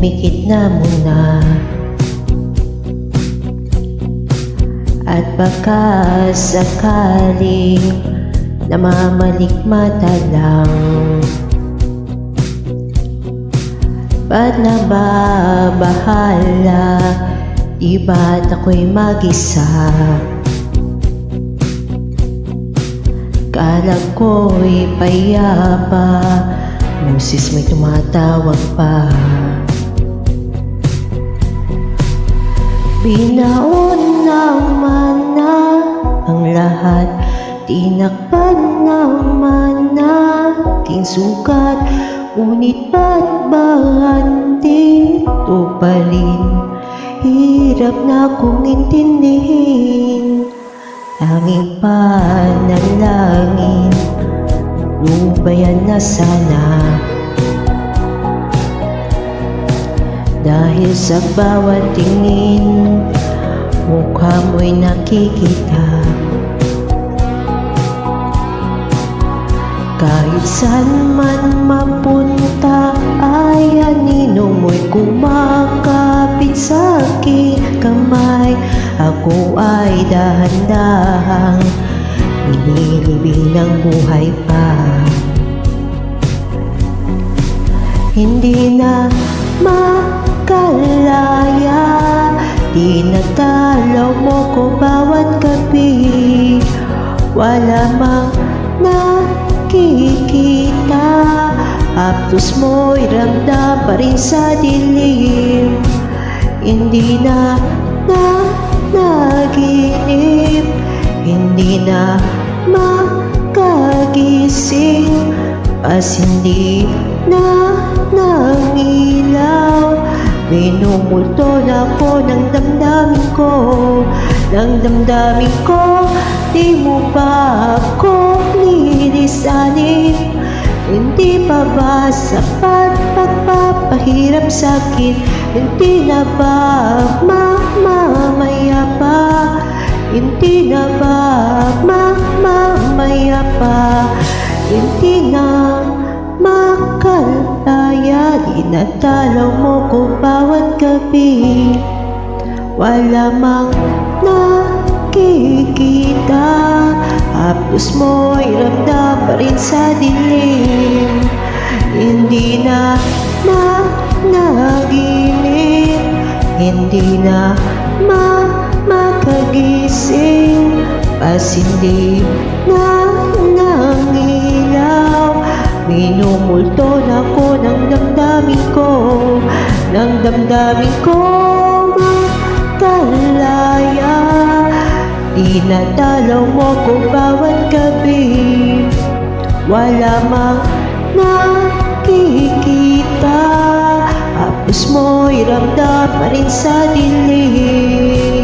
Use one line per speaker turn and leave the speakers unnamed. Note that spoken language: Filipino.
dumikit na muna. At baka sakaling namamalikmata lang, ba't nababahala? Di ba't ako'y mag-isa? Kala ko'y payapa, boses may tumatawag pa. Binaon naman na ang lahat, tinakpan naman na aking sukat. Ngunit ba't ba andito pa rin? Hirap na kong intindihin. Tanging panalangin, lubayan na sana. Dahil sa bawat tingin, mukha mo'y nakikita. Kahit saan man mapunta, ay anino mo'y kumakapit sa aking kamay. Ako ay dahan-dahang nililibing ng buhay pa. Hindi na makalaya, tinatalaw mo ko bawat gabi. Wala mang nakikita, haplos mo'y ramdam pa rin sa dilim. Hindi na naginip, hindi na makagising, pas hindi na nangilaw. Minumulto na ako ng damdamin ko, ng damdamin ko. Di mo ba ako lilisanin? Hindi pa ba sapat pagpapahirap sa'kin? Hindi na ba mamamaya pa? Hindi na ba mamamaya pa? Hindi na makalaya, dinadalaw mo ko bawat gabi. Wala mang nakikita, haplos mo'y ramdam pa rin sa dilim. Hindi na naginip, hindi na makagising, pas hindi na nangilaw. Minumulto na ko ng damdamin ko, ng damdamin ko makalaya. Dinadalaw mo ko bawat gabi. Wala mang nakikita, haplos mo'y ramdam pa rin sa dilim.